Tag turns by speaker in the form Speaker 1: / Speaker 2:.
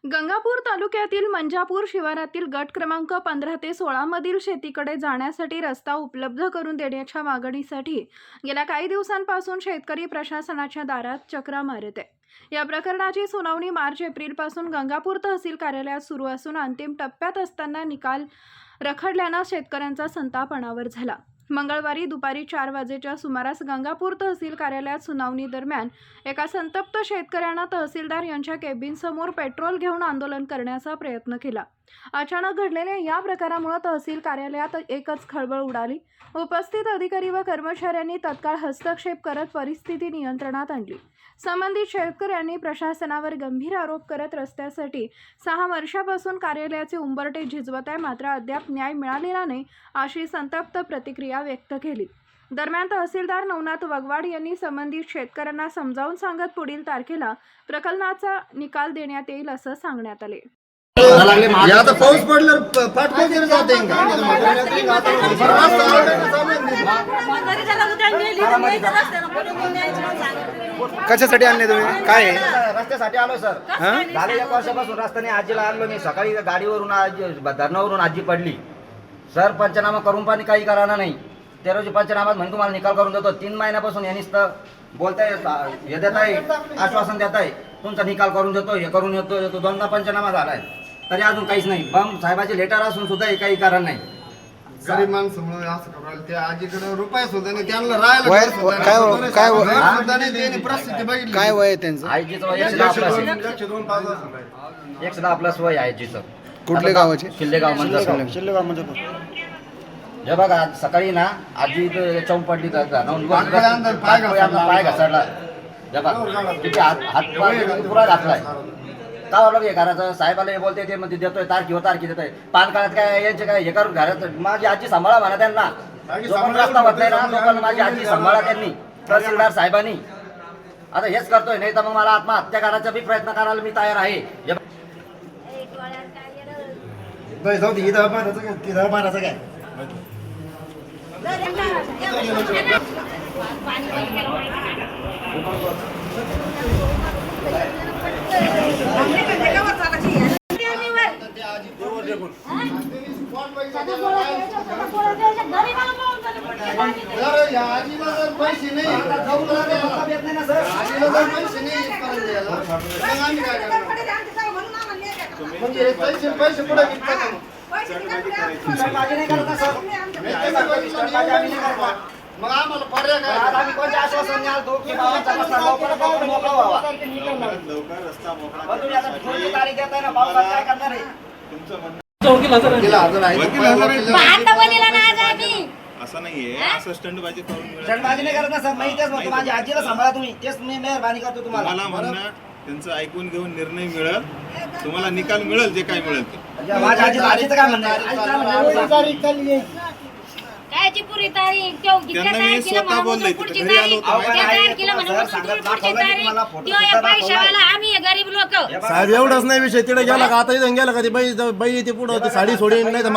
Speaker 1: गंगापूर तालुक्यातील मंजापूर शिवारातील गट क्रमांक 15 ते 16 मधील शेतीकडे जाण्यासाठी रस्ता उपलब्ध करून देण्याच्या मागणीसाठी गेल्या काही दिवसांपासून शेतकरी प्रशासनाच्या दारात चक्रा मारत आहे। या प्रकरणाची सुनावणी मार्च-एप्रिल पासून गंगापूर तहसील कार्यालयात सुरू असून अंतिम टप्प्यात असताना निकाल रखडल्याने शेतकऱ्यांचा संताप अनावर झाला। मंगळवारी दुपारी 4 वाजेच्या सुमारास गंगापूर तहसील कार्यालयात सुनावणी दरम्यान एका संतप्त शेतकऱ्याने तहसीलदार यांच्या केबिनसमोर पेट्रोल घेऊन आंदोलन करण्याचा प्रयत्न केला। अचानक घडलेल्या या प्रकारामुळे तहसील कार्यालयात एकच खळबळ उडाली। उपस्थित अधिकारी व कर्मचाऱ्यांनी तत्काळ हस्तक्षेप करत परिस्थिती नियंत्रणात आणली। संबंधित शेतकऱ्यांनी प्रशासनावर गंभीर आरोप करत रस्त्यासाठी 6 वर्षापासून कार्यालयाचे उंबरठे झिजवत आहे, मात्र अद्याप न्याय मिळालेला नाही अशी संतप्त प्रतिक्रिया व्यक्त केली। दरम्यान तहसीलदार नवनाथ वगवाड यांनी संबंधित शेतकऱ्यांना समजावून सांगत पुढील तारखेला प्रकरणाचा निकाल देण्यात येईल असं सांगण्यात आले।
Speaker 2: आता पाऊस पडल्यावर फाटका गेले जाते
Speaker 3: कशासाठी आणले तुम्ही? काय आहे?
Speaker 4: रस्त्यासाठी आलो सर। झाले 1 वर्षापासून रस्त्याने आजीला आणलो मी। सकाळी गाडीवरून धरणावरून आजी पडली सर। पंचनामा करून पण काही करायला नाही। 13 रोजी पंचनामात म्हणून तुम्हाला निकाल करून देतो। 3 महिन्यापासून यांनीच बोलताय, हे देत आहे, आश्वासन देत आहे तुमचा निकाल करून देतो, हे करून येतो। दोनदा पंचनामा झालाय तरी अजून काहीच नाही। बम साहेबाचे लेटर असून सुद्धा हे काही कारण नाही।
Speaker 2: गरीब माणसं म्हणून असं करायला त्या आजीकडे रुपये सुद्धा नाही, त्यांना राहायला
Speaker 3: वय
Speaker 2: घर सुद्धा
Speaker 3: काय
Speaker 2: नाही.
Speaker 3: काय
Speaker 2: घर सुद्धा नाही, त्यांनी परिस्थिती बघितली।
Speaker 3: काय वय आहे त्यांचं?
Speaker 4: आईजीचं वय 110+. 110+ वय आहे आईजीचं।
Speaker 3: कुठल्या गावाचे?
Speaker 4: शिल्लेगाव मंजापूर।
Speaker 3: शिल्लेगाव म्हणजे
Speaker 4: हे बघा आज सकाळी ना आजी चौक पडली तर पाय घसरला। हे बघा किती हात पुरा घातलाय। का बरं हे घराचं साहेबाला हे बोलते ते मध्ये देतोय तारखी देतोय। पान काळात काय यांचे काय हे करून घरात माझी आजी सांभाळा म्हणा त्यांना। जो पण रस्ता होत नाही ना लोकांना माझी आजी सांभाळा त्यांनी, तहसीलदार साहेबांनी। आता हेच करतोय, नाही तर मग मला आत्महत्या करायचा बी प्रयत्न करायला मी तयार आहे।
Speaker 2: जाऊ दे, इथं मारायचं काय, तिथं मारायचं काय? आजीला जर पैसे नाही, म्हणजे पैसे पुढे मग आम्हाला पर्याय काय?
Speaker 4: आम्ही कोणत्या आश्वासन द्याल तो की बाबांचा रस्ता लवकर मोकळा व्हावा? तुम्ही आता पुढची तारीख देताय ना, पावसात काय करणार आहे?
Speaker 5: असं नाहीये, असं स्टंटबाजी करून मिळत
Speaker 4: स्टंटबाजी नाही करत ना सर। मी तेच म्हणतो, माझी आजीला सांभाळा तुम्ही, तेच मी मेहरबानी करतो तुम्हाला।
Speaker 5: मला म्हणणं त्यांचं ऐकून घेऊन निर्णय मिळेल, तुम्हाला निकाल मिळेल जे काय मिळेल ते।
Speaker 4: माझ्या आजीचं काय म्हणणं आहे?
Speaker 6: कायची पुरी तारीख केवढी
Speaker 5: त्यांना मी स्वतः बोललोय,
Speaker 6: पुढची
Speaker 5: घरी आलो
Speaker 6: तारीख
Speaker 5: होतो.
Speaker 6: त्या तारखेला म्हणून पुढची तारीख त्यो या पैशावाला आम्ही गरीब लोक
Speaker 2: साहेब एवढंच नाही विषय, तिथे गेला का आता इथं गेला का ती बाई येते पुढं साडी सोडीन नाही तर